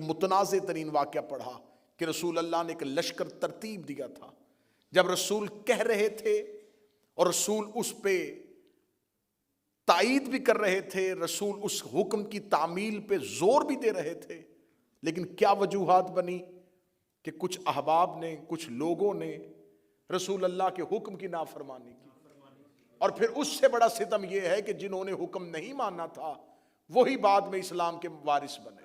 متنازع ترین واقعہ پڑھا کہ رسول اللہ نے ایک لشکر ترتیب دیا تھا. جب رسول کہہ رہے تھے اور رسول اس پہ تائید بھی کر رہے تھے، رسول اس حکم کی تعمیل پہ زور بھی دے رہے تھے، لیکن کیا وجوہات بنی کہ کچھ احباب نے، کچھ لوگوں نے رسول اللہ کے حکم کی نافرمانی کی. اور پھر اس سے بڑا ستم یہ ہے کہ جنہوں نے حکم نہیں ماننا تھا وہی بعد میں اسلام کے وارث بنے.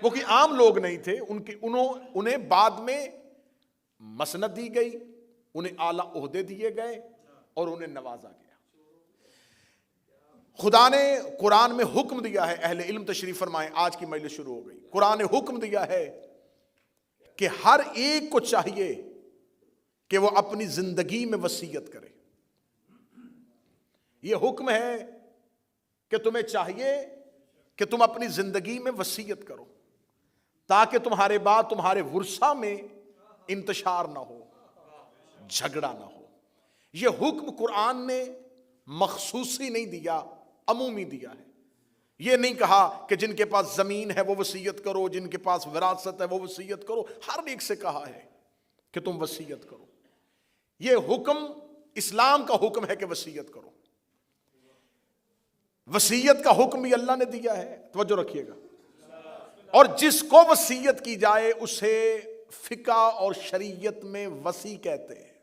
وہ کہ عام لوگ نہیں تھے، انہیں بعد میں مسند دی گئی، انہیں اعلیٰ عہدے دیے گئے اور انہیں نوازا گیا. خدا نے قرآن میں حکم دیا ہے، اہل علم تشریف فرمائیں، آج کی مجلس شروع ہو گئی. قرآن نے حکم دیا ہے کہ ہر ایک کو چاہیے کہ وہ اپنی زندگی میں وصیت کرے. یہ حکم ہے کہ تمہیں چاہیے کہ تم اپنی زندگی میں وصیت کرو تاکہ تمہارے بعد تمہارے ورثہ میں انتشار نہ ہو، جھگڑا نہ ہو. یہ حکم قرآن نے مخصوصی نہیں دیا، عمومی دیا ہے. یہ نہیں کہا کہ جن کے پاس زمین ہے وہ وصیت کرو، جن کے پاس وراثت ہے وہ وصیت کرو. ہر ایک سے کہا ہے کہ تم وصیت کرو. یہ حکم اسلام کا حکم ہے کہ وصیت کرو. وصیت کا حکم بھی اللہ نے دیا ہے، توجہ رکھیے گا. اور جس کو وصیت کی جائے اسے فقہ اور شریعت میں وصی کہتے ہیں.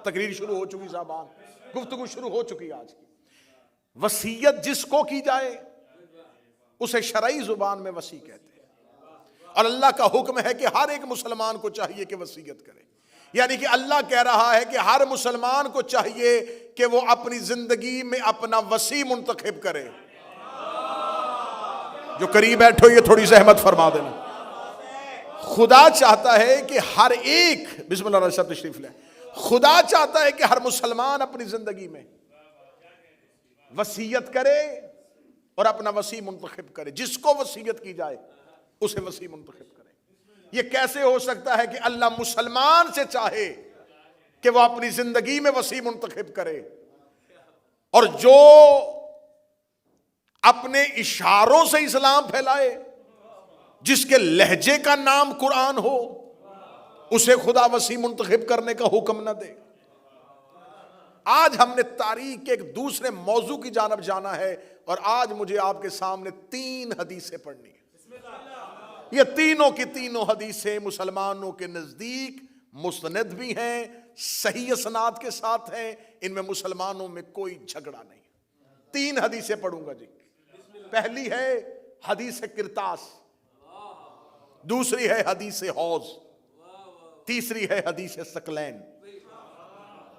تقریر شروع ہو چکی صاحبان، گفتگو شروع ہو چکی آج کی. وصیت جس کو کی جائے اسے شرعی زبان میں وصی کہتے ہیں. اور اللہ کا حکم ہے کہ ہر ایک مسلمان کو چاہیے کہ وصیت کرے. یعنی کہ اللہ کہہ رہا ہے کہ ہر مسلمان کو چاہیے کہ وہ اپنی زندگی میں اپنا وصی منتخب کرے. جو قریب بیٹھو یہ تھوڑی زحمت فرما دینا. خدا چاہتا ہے کہ ہر ایک، بسم اللہ الرحمن الرحیم تشریف لیں، خدا چاہتا ہے کہ ہر مسلمان اپنی زندگی میں وصیت کرے اور اپنا وصی منتخب کرے. جس کو وصیت کی جائے اسے وصی منتخب کرے. یہ کیسے ہو سکتا ہے کہ اللہ مسلمان سے چاہے کہ وہ اپنی زندگی میں وصی منتخب کرے، اور جو اپنے اشاروں سے اسلام پھیلائے، جس کے لہجے کا نام قرآن ہو، اسے خدا وصی منتخب کرنے کا حکم نہ دے. آج ہم نے تاریخ کے ایک دوسرے موضوع کی جانب جانا ہے، اور آج مجھے آپ کے سامنے 3 حدیثیں پڑھنی ہیں. یہ تینوں کی تینوں حدیثیں مسلمانوں کے نزدیک مستند بھی ہیں، صحیح اسناد کے ساتھ ہیں، ان میں مسلمانوں میں کوئی جھگڑا نہیں. 3 حدیثیں پڑھوں گا جی. پہلی ہے حدیث کرتاس، دوسری ہے حدیث حوض، تیسری ہے حدیث ثقلین.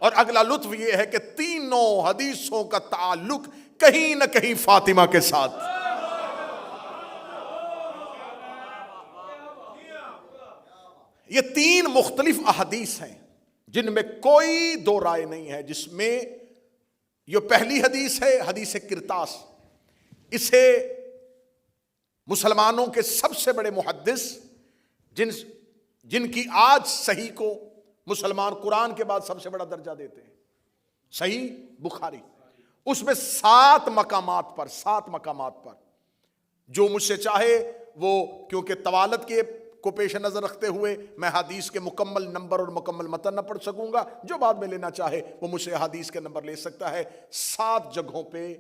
اور اگلا لطف یہ ہے کہ تینوں حدیثوں کا تعلق کہیں نہ کہیں فاطمہ کے ساتھ. یہ 3 مختلف احادیث ہیں جن میں کوئی دو رائے نہیں ہے. جس میں یہ پہلی حدیث ہے حدیث کرتاس، اسے مسلمانوں کے سب سے بڑے محدث جن کی آج صحیح کو مسلمان قرآن کے بعد سب سے بڑا درجہ دیتے ہیں، صحیح بخاری. اس میں 7 مقامات پر جو مجھ سے چاہے وہ، کیونکہ طوالت کو پیش نظر رکھتے ہوئے میں حدیث کے مکمل نمبر اور مکمل متن نہ پڑھ سکوں گا، جو بعد میں لینا چاہے وہ مجھ سے حدیث کے نمبر لے سکتا ہے. 7 جگہوں پہ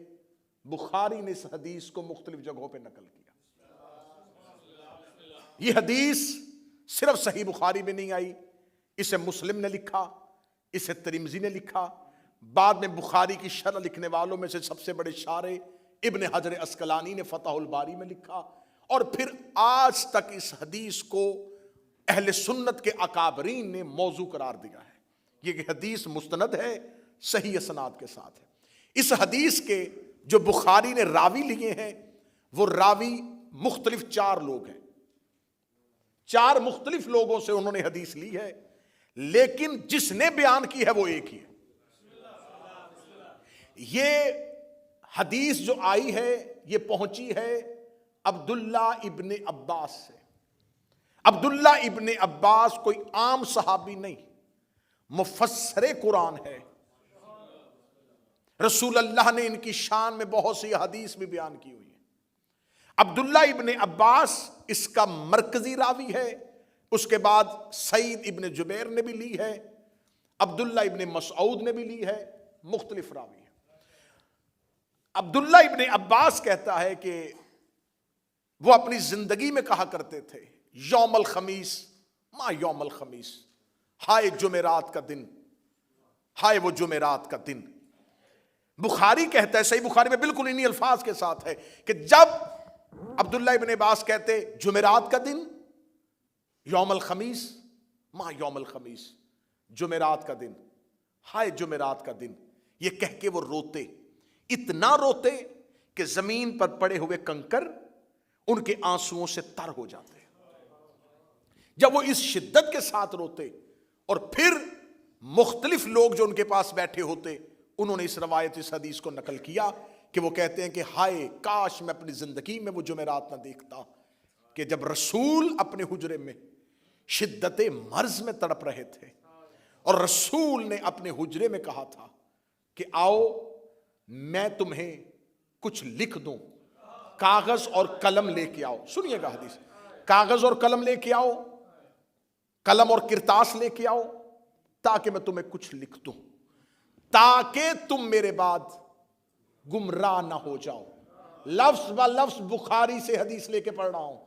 بخاری نے اس حدیث کو مختلف جگہوں پہ نقل کیا. یہ حدیث صرف صحیح بخاری میں نہیں آئی، اسے مسلم نے لکھا، اسے ترمذی نے لکھا. بعد میں بخاری کی شرح لکھنے والوں میں سے سب سے بڑے شارح ابن حجر عسقلانی نے فتح الباری میں لکھا. اور پھر آج تک اس حدیث کو اہل سنت کے اکابرین نے موضوع قرار دیا ہے. یہ حدیث مستند ہے، صحیح اسناد کے ساتھ ہے. اس حدیث کے جو بخاری نے راوی لیے ہیں وہ راوی مختلف 4 لوگ ہیں. 4 مختلف لوگوں سے انہوں نے حدیث لی ہے، لیکن جس نے بیان کی ہے وہ ایک ہی ہے. یہ حدیث جو آئی ہے یہ پہنچی ہے عبداللہ ابن عباس سے. عبداللہ ابن عباس کوئی عام صحابی نہیں، مفسر قرآن ہے. رسول اللہ نے ان کی شان میں بہت سی حدیث بھی بیان کی ہوئی ہے۔ عبداللہ ابن عباس اس کا مرکزی راوی ہے، اس کے بعد سعید ابن جبیر نے بھی لی ہے، عبداللہ ابن مسعود نے بھی لی ہے، مختلف راوی ہیں۔ عبداللہ ابن عباس کہتا ہے کہ وہ اپنی زندگی میں کہا کرتے تھے یوم الخمیس ما یوم الخمیس، ہائے جمعرات کا دن، ہائے وہ جمعرات کا دن۔ بخاری کہتا ہے، صحیح بخاری میں بالکل انہی الفاظ کے ساتھ ہے کہ جب عبداللہ ابن عباس کہتے جمعرات کا دن، یوم الخمیس ما یوم الخمیس، جمعرات کا دن، ہائے جمعرات کا دن، یہ کہہ کے وہ روتے، اتنا روتے کہ زمین پر پڑے ہوئے کنکر ان کے آنسوؤں سے تر ہو جاتے۔ جب وہ اس شدت کے ساتھ روتے، اور پھر مختلف لوگ جو ان کے پاس بیٹھے ہوتے انہوں نے اس روایت، اس حدیث کو نقل کیا کہ وہ کہتے ہیں کہ ہائے کاش میں اپنی زندگی میں وہ جمعرات نہ دیکھتا کہ جب رسول اپنے حجرے میں شدت مرض میں تڑپ رہے تھے اور رسول نے اپنے حجرے میں کہا تھا کہ آؤ میں تمہیں کچھ لکھ دوں، کاغذ اور قلم لے کے آؤ۔ سنیے گا حدیث، کاغذ اور قلم لے کے آؤ، قلم اور کرتاس لے کے آؤ تاکہ میں تمہیں کچھ لکھ دوں، تاکہ تم میرے بعد گمراہ نہ ہو جاؤ۔ لفظ با لفظ بخاری سے حدیث لے کے پڑھ رہا ہوں،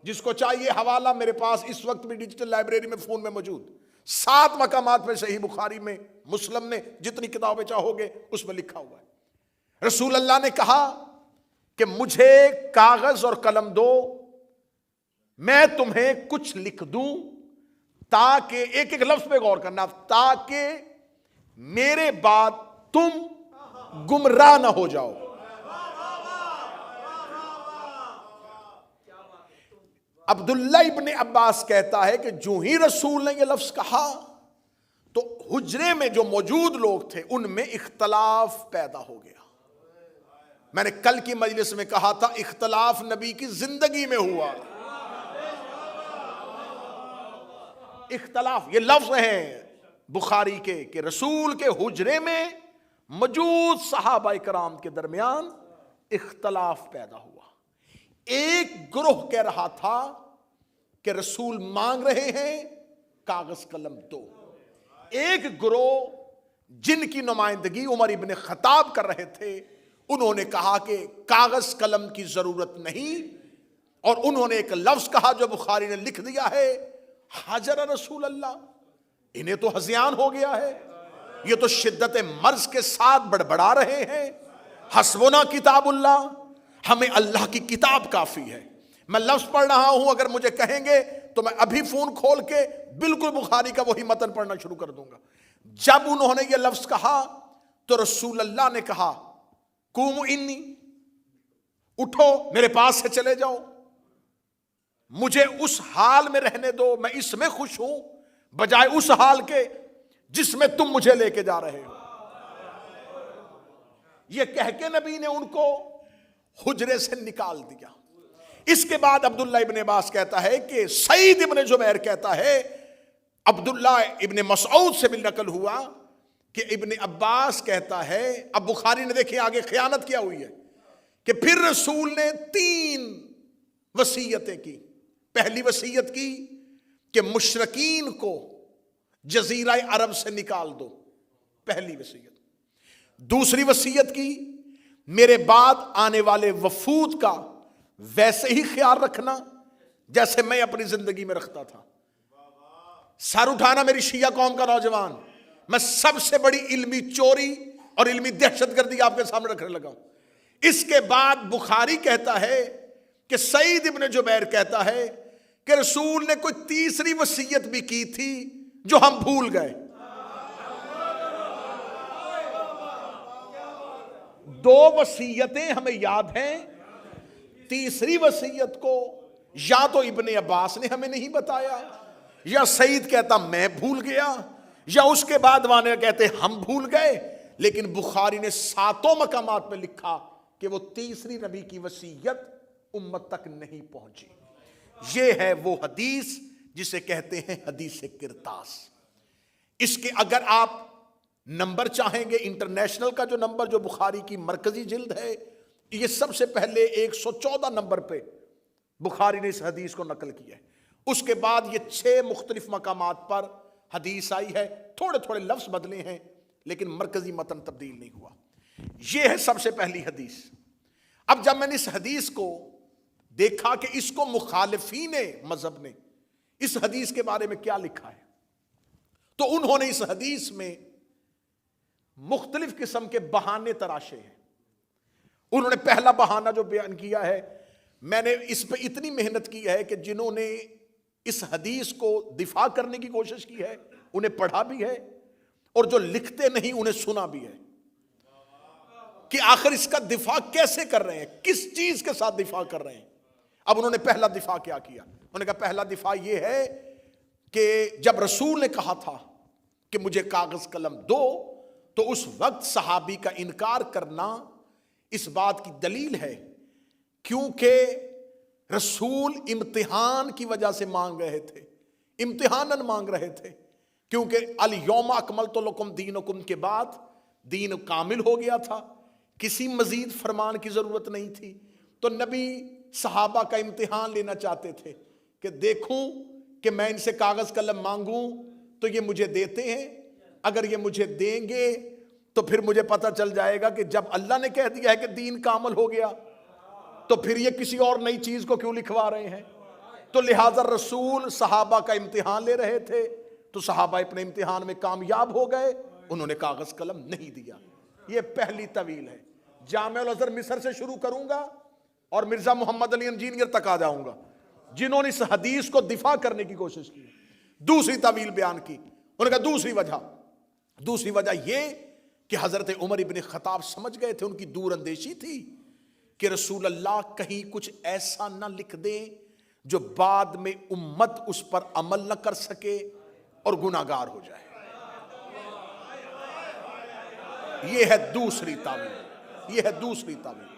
جس کو چاہیے حوالہ میرے پاس اس وقت بھی ڈیجیٹل لائبریری میں فون میں موجود، 7 مقامات پہ صحیح بخاری میں، مسلم نے، جتنی کتابیں چاہو گے اس میں لکھا ہوا ہے۔ رسول اللہ نے کہا کہ مجھے کاغذ اور قلم دو، میں تمہیں کچھ لکھ دوں تاکہ، ایک ایک لفظ پہ غور کرنا، تاکہ میرے بعد تم گمراہ نہ ہو جاؤ۔ عبداللہ ابن عباس کہتا ہے کہ جو ہی رسول نے یہ لفظ کہا تو حجرے میں جو موجود لوگ تھے ان میں اختلاف پیدا ہو گیا۔ میں نے کل کی مجلس میں کہا تھا اختلاف نبی کی زندگی میں ہوا۔ اختلاف، یہ لفظ ہیں بخاری کے کہ رسول کے حجرے میں موجود صحابہ کرام کے درمیان اختلاف پیدا ہوا۔ ایک گروہ کہہ رہا تھا کہ رسول مانگ رہے ہیں کاغذ قلم دو، ایک گروہ جن کی نمائندگی عمر ابن خطاب کر رہے تھے انہوں نے کہا کہ کاغذ قلم کی ضرورت نہیں، اور انہوں نے ایک لفظ کہا جو بخاری نے لکھ دیا ہے، حجر رسول اللہ۔ انہیں تو ہذیان ہو گیا ہے، یہ تو شدت مرض کے ساتھ بڑبڑا رہے ہیں، حسبنا کتاب اللہ، ہمیں اللہ کی کتاب کافی ہے۔ میں لفظ پڑھ رہا ہوں، اگر مجھے کہیں گے تو میں ابھی فون کھول کے بالکل بخاری کا وہی متن پڑھنا شروع کر دوں گا۔ جب انہوں نے یہ لفظ کہا تو رسول اللہ نے کہا قوموا انی، اٹھو میرے پاس سے چلے جاؤ، مجھے اس حال میں رہنے دو، میں اس میں خوش ہوں بجائے اس حال کے جس میں تم مجھے لے کے جا رہے ہو۔ یہ کہہ کے نبی نے ان کو حجرے سے نکال دیا۔ اس کے بعد عبداللہ ابن عباس کہتا ہے کہ سعید ابن جبیر کہتا ہے، عبداللہ ابن مسعود سے بھی نقل ہوا کہ ابن عباس کہتا ہے، اب بخاری نے دیکھیں آگے خیانت کیا ہوئی ہے، کہ پھر رسول نے 3 وصیتیں کی۔ پہلی وصیت کی کہ مشرکین کو جزیرہ عرب سے نکال دو، پہلی وصیت۔ دوسری وصیت کی میرے بعد آنے والے وفود کا ویسے ہی خیال رکھنا جیسے میں اپنی زندگی میں رکھتا تھا۔ سر اٹھانا میری شیعہ قوم کا نوجوان، میں سب سے بڑی علمی چوری اور علمی دہشت گردی آپ کے سامنے رکھنے لگا ہوں۔ اس کے بعد بخاری کہتا ہے کہ سعید ابن جبیر کہتا ہے کہ رسول نے کوئی تیسری وصیت بھی کی تھی جو ہم بھول گئے۔ 2 وصیتیں ہمیں یاد ہیں، تیسری وصیت کو یا تو ابن عباس نے ہمیں نہیں بتایا، یا سعید کہتا میں بھول گیا، یا اس کے بعد وانے کہتے ہم بھول گئے۔ لیکن بخاری نے 7 مقامات میں لکھا کہ وہ تیسری نبی کی وصیت امت تک نہیں پہنچی۔ یہ ہے وہ حدیث جسے کہتے ہیں حدیث کرتاس۔ اس کے اگر آپ نمبر چاہیں گے انٹرنیشنل کا جو نمبر جو بخاری کی مرکزی جلد ہے، یہ سب سے پہلے 114 نمبر پہ بخاری نے اس حدیث کو نقل کیا ہے. اس کے بعد یہ 6 مختلف مقامات پر حدیث آئی ہے، تھوڑے تھوڑے لفظ بدلے ہیں لیکن مرکزی متن تبدیل نہیں ہوا. یہ ہے سب سے پہلی حدیث. اب جب میں نے اس حدیث کو دیکھا کہ اس کو مخالفین مذہب نے اس حدیث کے بارے میں کیا لکھا ہے، تو انہوں نے اس حدیث میں مختلف قسم کے بہانے تراشے ہیں. انہوں نے پہلا بہانہ جو بیان کیا ہے، میں نے اس پہ اتنی محنت کی ہے کہ جنہوں نے اس حدیث کو دفاع کرنے کی کوشش کی ہے انہیں پڑھا بھی ہے، اور جو لکھتے نہیں انہیں سنا بھی ہے کہ آخر اس کا دفاع کیسے کر رہے ہیں، کس چیز کے ساتھ دفاع کر رہے ہیں. اب انہوں نے پہلا دفاع کیا کیا؟ انہوں نے کہا پہلا دفاع یہ ہے کہ جب رسول نے کہا تھا کہ مجھے کاغذ قلم دو، تو اس وقت صحابی کا انکار کرنا اس بات کی دلیل ہے کیونکہ رسول امتحان کی وجہ سے مانگ رہے تھے، امتحاناً مانگ رہے تھے، کیونکہ الیوم اکملت لکم دینکم کے بعد دین کامل ہو گیا تھا، کسی مزید فرمان کی ضرورت نہیں تھی. تو نبی صحابہ کا امتحان لینا چاہتے تھے کہ دیکھوں کہ میں ان سے کاغذ قلم مانگوں تو یہ مجھے دیتے ہیں، اگر یہ مجھے دیں گے تو پھر مجھے پتہ چل جائے گا کہ جب اللہ نے کہہ دیا ہے کہ دین کامل ہو گیا تو پھر یہ کسی اور نئی چیز کو کیوں لکھوا رہے ہیں. تو لہٰذا رسول صحابہ کا امتحان لے رہے تھے، تو صحابہ اپنے امتحان میں کامیاب ہو گئے، انہوں نے کاغذ قلم نہیں دیا. یہ پہلی طویل ہے. جامع الازہر مصر سے شروع کروں گا اور مرزا محمد علی انجینئر تک آ جاؤں گا جنہوں نے اس حدیث کو دفاع کرنے کی کوشش کی. دوسری طویل بیان کی. انہوں نے کہا دوسری وجہ یہ کہ حضرت عمر ابن خطاب سمجھ گئے تھے، ان کی دور اندیشی تھی کہ رسول اللہ کہیں کچھ ایسا نہ لکھ دیں جو بعد میں امت اس پر عمل نہ کر سکے اور گناہگار ہو جائے. یہ ہے دوسری تعویل.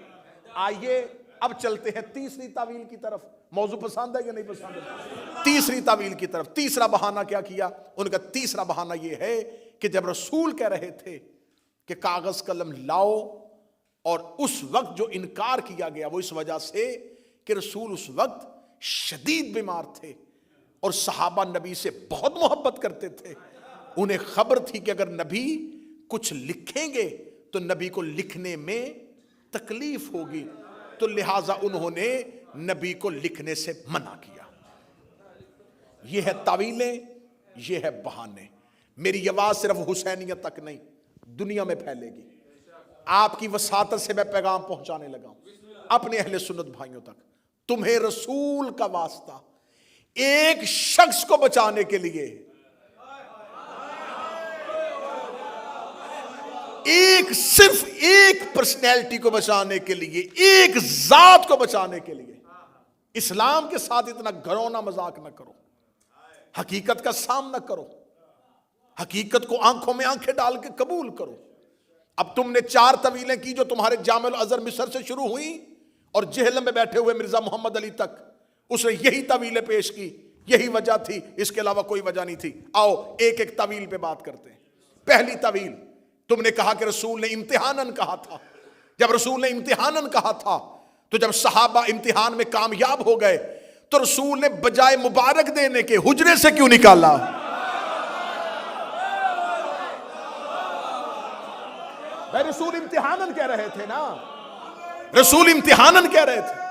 آئیے اب چلتے ہیں تیسری تعویل کی طرف. موضوع پسند ہے یا نہیں پسند ہے؟ تیسری تعویل کی طرف. تیسرا بہانہ کیا کیا؟ ان کا تیسرا بہانہ یہ ہے کہ جب رسول کہہ رہے تھے کہ کاغذ قلم لاؤ، اور اس وقت جو انکار کیا گیا وہ اس وجہ سے کہ رسول اس وقت شدید بیمار تھے اور صحابہ نبی سے بہت محبت کرتے تھے. انہیں خبر تھی کہ اگر نبی کچھ لکھیں گے تو نبی کو لکھنے میں تکلیف ہوگی، تو لہٰذا انہوں نے نبی کو لکھنے سے منع کیا. یہ ہے تعویلیں، یہ ہے بہانے. میری آواز صرف حسینیت تک نہیں، دنیا میں پھیلے گی. آپ کی وساطت سے میں پیغام پہنچانے لگا ہوں اپنے اہل سنت بھائیوں تک. تمہیں رسول کا واسطہ ایک شخص کو بچانے کے لیے، صرف ایک پرسنالٹی کو بچانے کے لیے، ایک ذات کو بچانے کے لیے اسلام کے ساتھ اتنا گھرونا مذاق نہ کرو. حقیقت کا سامنا کرو، حقیقت کو آنکھوں میں آنکھیں ڈال کے قبول کرو. اب تم نے 4 طویلیں کی جو تمہارے جامع الازہر مصر سے شروع ہوئیں اور جہلم میں بیٹھے ہوئے مرزا محمد علی تک اس نے یہی طویلیں پیش کی. یہی وجہ تھی، اس کے علاوہ کوئی وجہ نہیں تھی. آؤ ایک ایک طویل پہ بات کرتے ہیں. پہلی طویل، تم نے کہا کہ رسول نے امتحاناً کہا تھا. جب رسول نے امتحاناً کہا تھا تو جب صحابہ امتحان میں کامیاب ہو گئے تو رسول نے بجائے مبارک دینے کے حجرے سے کیوں نکالا؟ رسول امتحاناً کہہ رہے تھے نا، رسول امتحاناً کہہ رہے تھے.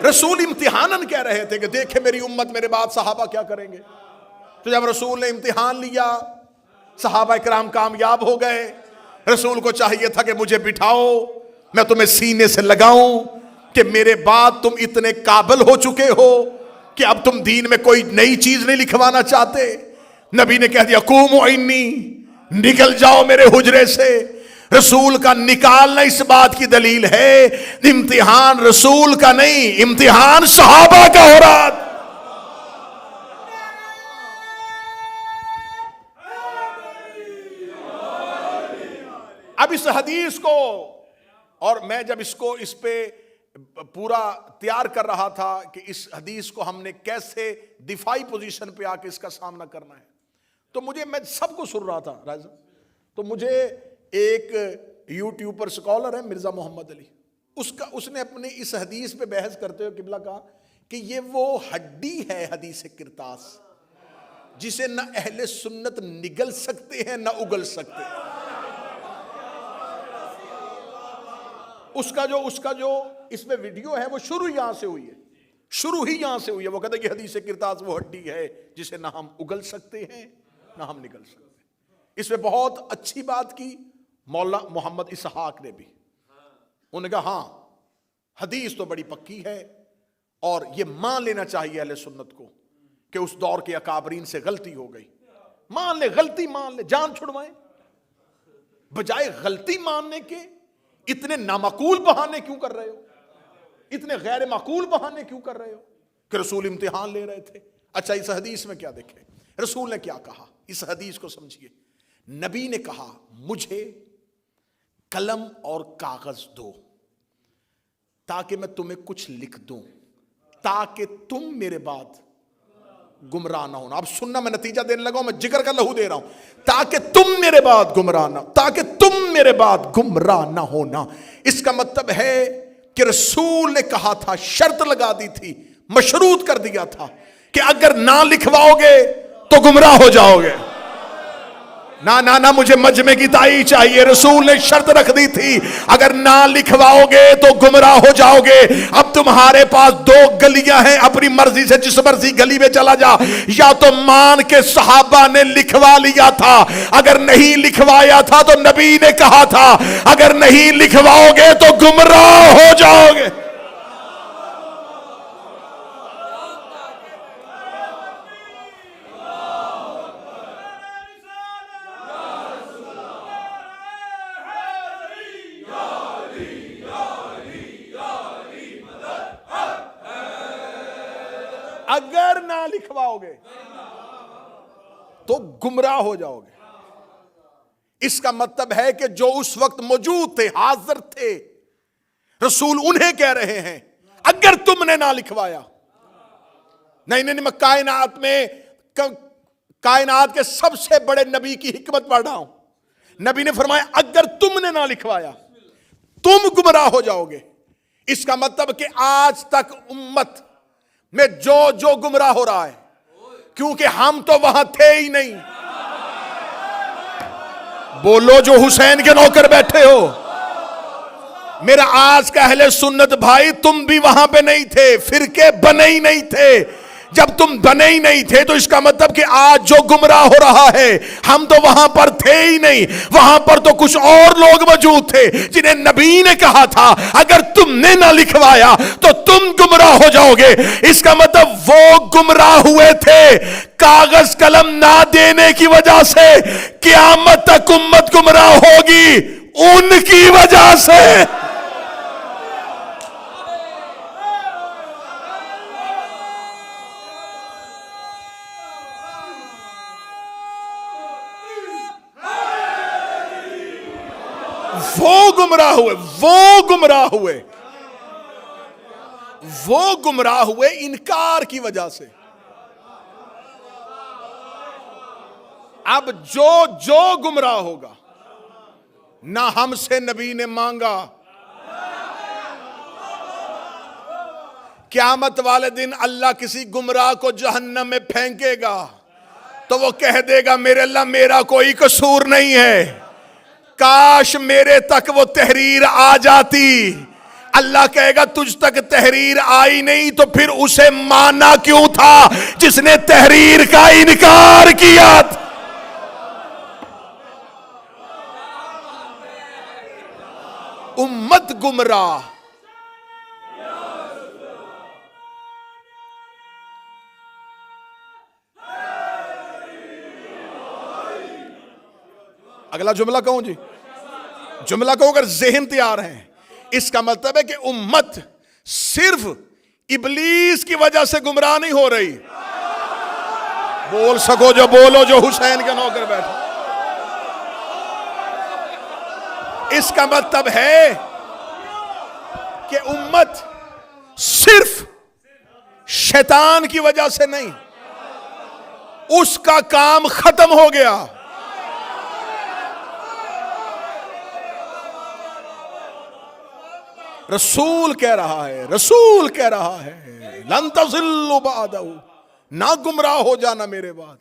رسول امتحاناً کہہ رہے تھے کہ دیکھیں میری امت میرے بعد صحابہ کیا کریں گے. تو جب رسول نے امتحان لیا، صحابہ کرام کامیاب ہو گئے. رسول کو چاہیے تھا کہ مجھے بٹھاؤ، میں تمہیں سینے سے لگاؤں کہ میرے بعد تم اتنے قابل ہو چکے ہو کہ اب تم دین میں کوئی نئی چیز نہیں لکھوانا چاہتے. نبی نے کہہ دیا قوموا عنی، نکل جاؤ میرے حجرے سے. رسول کا نکالنا اس بات کی دلیل ہے امتحان رسول کا نہیں، امتحان صحابہ کا ہو رہا. اب اس حدیث کو، اور میں جب اس پہ پورا تیار کر رہا تھا کہ اس حدیث کو ہم نے کیسے دفاعی پوزیشن پہ آ کے اس کا سامنا کرنا ہے، تو میں سب کو سن رہا تھا رائزہ، تو مجھے ایک یوٹیوب پر سکالر ہے مرزا محمد علی، اس نے اپنے اس حدیث پہ بحث کرتے ہوئے قبلہ کہا کہ یہ وہ ہڈی ہے حدیث کرتاس جسے نہ اہل سنت نگل سکتے ہیں نہ اگل سکتے ہیں۔ اس کا جو اس میں ویڈیو ہے وہ شروع ہی یہاں سے ہوئی ہے، وہ کہتا ہے کہ حدیث کرتاس وہ ہڈی ہے جسے نہ ہم اگل سکتے ہیں نہ ہم نگل سکتے ہیں۔ اس میں بہت اچھی بات کی مولانا محمد اسحاق نے بھی، انہوں نے کہا ہاں حدیث تو بڑی پکی ہے اور یہ مان لینا چاہیے اہل سنت کو کہ اس دور کے اکابرین سے غلطی ہو گئی، غلطی مان لے، جان چھڑوائیں، بجائے غلطی ماننے کے اتنے نامعقول بہانے کیوں کر رہے ہو، اتنے غیر معقول بہانے کیوں کر رہے ہو کہ رسول امتحان لے رہے تھے۔ اچھا اس حدیث میں کیا دیکھیں، رسول نے کیا کہا، اس حدیث کو سمجھیے۔ نبی نے کہا مجھے قلم اور کاغذ دو تاکہ میں تمہیں کچھ لکھ دوں، تاکہ تم میرے بعد گمراہ نہ ہونا۔ اب سننا، میں نتیجہ دینے لگا ہوں، میں جگر کا لہو دے رہا ہوں، تاکہ تم میرے بعد گمراہ نہ ہونا۔ اس کا مطلب ہے کہ رسول نے کہا تھا، شرط لگا دی تھی، مشروط کر دیا تھا کہ اگر نہ لکھواؤ گے تو گمراہ ہو جاؤ گے۔ نہ مجھے مجمع کی تائید چاہیے، رسول نے شرط رکھ دی تھی اگر نہ لکھواؤ گے تو گمراہ ہو جاؤ گے۔ اب تمہارے پاس دو گلیاں ہیں، اپنی مرضی سے جس مرضی گلی میں چلا جا، یا تو مان کے صحابہ نے لکھوا لیا تھا، اگر نہیں لکھوایا تھا تو نبی نے کہا تھا اگر نہیں لکھواؤ گے تو گمراہ ہو جاؤ گے۔ اگر نہ لکھواؤ گے تو گمراہ ہو جاؤ گے۔ اس کا مطلب ہے کہ جو اس وقت موجود تھے، حاضر تھے، رسول انہیں کہہ رہے ہیں اگر تم نے نہ لکھوایا، نہیں میں کائنات کے سب سے بڑے نبی کی حکمت پڑھ رہا ہوں۔ نبی نے فرمایا اگر تم نے نہ لکھوایا تم گمراہ ہو جاؤ گے۔ اس کا مطلب کہ آج تک امت میں جو گمراہ ہو رہا ہے، کیونکہ ہم تو وہاں تھے ہی نہیں۔ بولو جو حسین کے نوکر بیٹھے ہو، میرا آج کا اہل سنت بھائی، تم بھی وہاں پہ نہیں تھے، فرقے بنے ہی نہیں تھے۔ جب تم بنے ہی نہیں تھے تو اس کا مطلب کہ آج جو گمراہ ہو رہا ہے، ہم تو وہاں پر تھے ہی نہیں، وہاں پر تو کچھ اور لوگ موجود تھے جنہیں نبی نے کہا تھا اگر تم نے نہ لکھوایا تو تم گمراہ ہو جاؤ گے۔ اس کا مطلب وہ گمراہ ہوئے تھے کاغذ قلم نہ دینے کی وجہ سے، قیامت تک امت گمراہ ہوگی ان کی وجہ سے۔ وہ گمراہ ہوئے انکار کی وجہ سے۔ اب جو گمراہ ہوگا، نہ ہم سے نبی نے مانگا، قیامت والے دن اللہ کسی گمراہ کو جہنم میں پھینکے گا تو وہ کہہ دے گا میرے اللہ میرا کوئی قصور نہیں ہے، کاش میرے تک وہ تحریر آ جاتی۔ اللہ کہے گا تجھ تک تحریر آئی نہیں تو پھر اسے مانا کیوں تھا جس نے تحریر کا انکار کیا تھا۔ امت گمراہ، اگلا جملہ کہوں جی، جملہ کہوں اگر ذہن تیار ہے، اس کا مطلب ہے کہ امت صرف ابلیس کی وجہ سے گمراہ نہیں ہو رہی۔ بول سکو جو بولو جو حسین کے نوکر بیٹھے۔ اس کا مطلب ہے کہ امت صرف شیطان کی وجہ سے نہیں، اس کا کام ختم ہو گیا. رسول کہہ رہا ہے لن تضلوا بعدہ، نہ گمراہ ہو جانا میرے بعد.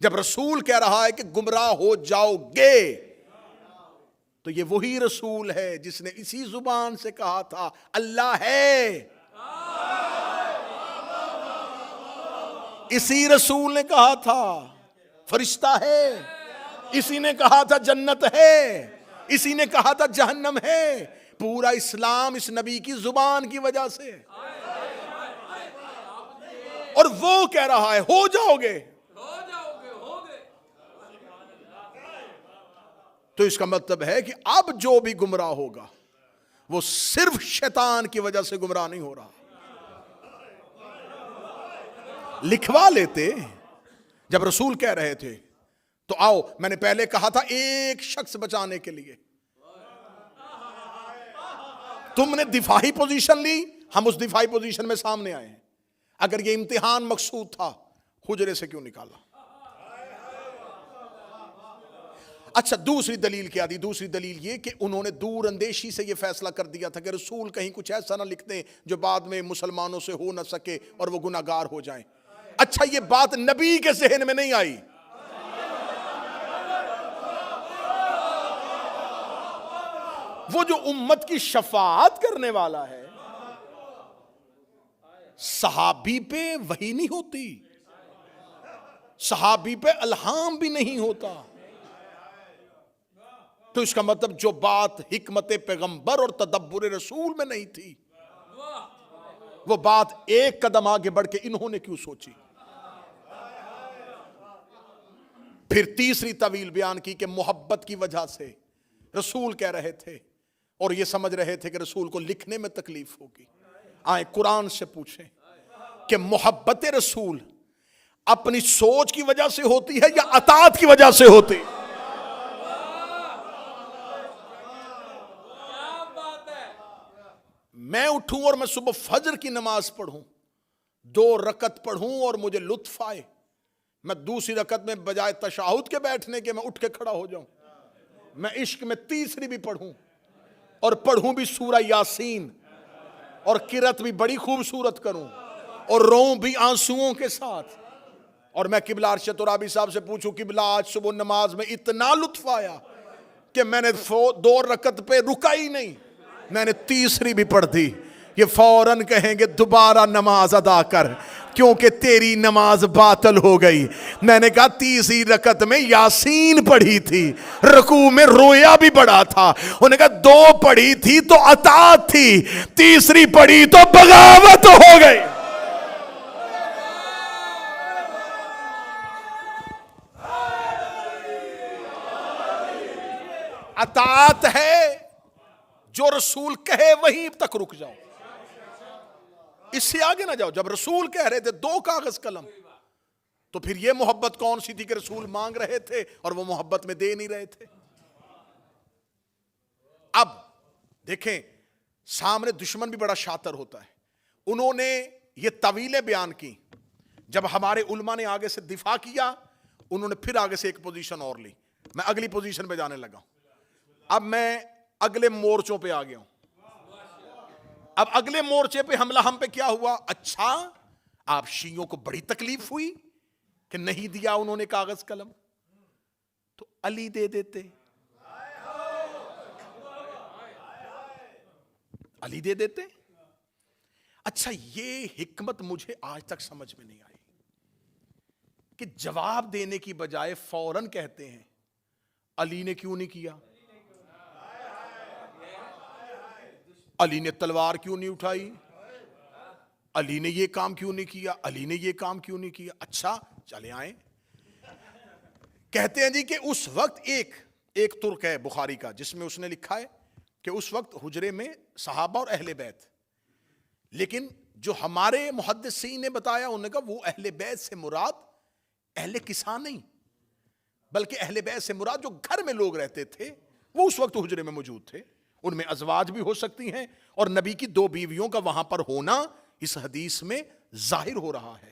جب رسول کہہ رہا ہے کہ گمراہ ہو جاؤ گے، تو یہ وہی رسول ہے جس نے اسی زبان سے کہا تھا اللہ ہے. اسی رسول نے کہا تھا فرشتہ ہے، اسی نے کہا تھا جنت ہے، اسی نے کہا تھا جہنم ہے. پورا اسلام اس نبی کی زبان کی وجہ سے، اور وہ کہہ رہا ہے ہو جاؤ گے. تو اس کا مطلب ہے کہ اب جو بھی گمراہ ہوگا وہ صرف شیطان کی وجہ سے گمراہ نہیں ہو رہا. لکھوا لیتے جب رسول کہہ رہے تھے تو آؤ، میں نے پہلے کہا تھا ایک شخص بچانے کے لیے تم نے دفاعی پوزیشن لی، ہم اس دفاعی پوزیشن میں سامنے آئے ہیں. اگر یہ امتحان مقصود تھا حجرے سے کیوں نکالا؟ اچھا، دوسری دلیل کیا دی؟ دوسری دلیل یہ کہ انہوں نے دور اندیشی سے یہ فیصلہ کر دیا تھا کہ رسول کہیں کچھ ایسا نہ لکھ دیں جو بعد میں مسلمانوں سے ہو نہ سکے اور وہ گناہ گار ہو جائیں. اچھا، یہ بات نبی کے ذہن میں نہیں آئی. وہ جو امت کی شفاعت کرنے والا ہے، صحابی پہ وحی نہیں ہوتی، صحابی پہ الہام بھی نہیں ہوتا. تو اس کا مطلب جو بات حکمت پیغمبر اور تدبر رسول میں نہیں تھی، وہ بات ایک قدم آگے بڑھ کے انہوں نے کیوں سوچی؟ پھر تیسری طویل بیان کی کہ محبت کی وجہ سے رسول کہہ رہے تھے اور یہ سمجھ رہے تھے کہ رسول کو لکھنے میں تکلیف ہوگی. آئیں قرآن سے پوچھیں کہ محبت رسول اپنی سوچ کی وجہ سے ہوتی ہے یا اطاعت کی وجہ سے ہوتی؟ میں اٹھوں اور میں صبح فجر کی نماز پڑھوں، 2 رکعت پڑھوں اور مجھے لطف آئے، میں دوسری رکعت میں بجائے تشہد کے بیٹھنے کے میں اٹھ کے کھڑا ہو جاؤں. میں عشق میں تیسری بھی پڑھوں اور پڑھوں بھی سورہ یاسین اور قرات بھی بڑی خوبصورت کروں اور روؤں بھی آنسوؤں کے ساتھ، اور میں قبلہ ارشد ترابی صاحب سے پوچھوں قبلہ آج صبح نماز میں اتنا لطف آیا کہ میں نے 2 رکعت پہ رکا ہی نہیں، میں نے تیسری بھی پڑھ دی. یہ فوراً کہیں گے دوبارہ نماز ادا کر کیونکہ تیری نماز باطل ہو گئی. میں نے کہا تیسری رکعت میں یاسین پڑھی تھی، رکوع میں رویا بھی بڑا تھا. انہوں نے کہا 2 پڑھی تھی تو اطاعت تھی، تیسری پڑھی تو بغاوت ہو گئی. اطاعت ہے جو رسول کہے وہیں تک رک جاؤ، اس سے آگے نہ جاؤ. جب رسول کہہ رہے تھے 2 کاغذ قلم، تو پھر یہ محبت کون سی تھی کہ رسول مانگ رہے تھے اور وہ محبت میں دے نہیں رہے تھے؟ اب دیکھیں سامنے دشمن بھی بڑا شاطر ہوتا ہے. انہوں نے یہ طویلیں بیان کی، جب ہمارے علماء نے آگے سے دفاع کیا انہوں نے پھر آگے سے ایک پوزیشن اور لی. میں اگلی پوزیشن پہ جانے لگا. اب میں اگلے مورچوں پہ آ گیا ہوں. اب اگلے مورچے پہ حملہ ہم پہ کیا ہوا؟ اچھا، آپ شیعوں کو بڑی تکلیف ہوئی کہ نہیں دیا انہوں نے کاغذ قلم، تو علی دے دیتے، علی دے دیتے. اچھا، یہ حکمت مجھے آج تک سمجھ میں نہیں آئی کہ جواب دینے کی بجائے فوراً کہتے ہیں علی نے کیوں نہیں کیا، علی نے تلوار کیوں نہیں اٹھائی، علی نے یہ کام کیوں نہیں کیا، علی نے یہ کام کیوں نہیں کیا. اچھا چلے آئیں. کہتے ہیں جی کہ اس وقت ایک ترک ہے بخاری کا جس میں اس نے لکھا ہے کہ اس وقت حجرے میں صحابہ اور اہل بیت، لیکن جو ہمارے محدثین نے بتایا انہوں نے کہا وہ اہل بیت سے مراد اہل کسان نہیں بلکہ اہل بیت سے مراد جو گھر میں لوگ رہتے تھے وہ اس وقت حجرے میں موجود تھے. ان میں ازواج بھی ہو سکتی ہیں، اور نبی کی 2 بیویوں کا وہاں پر ہونا اس حدیث میں ظاہر ہو رہا ہے،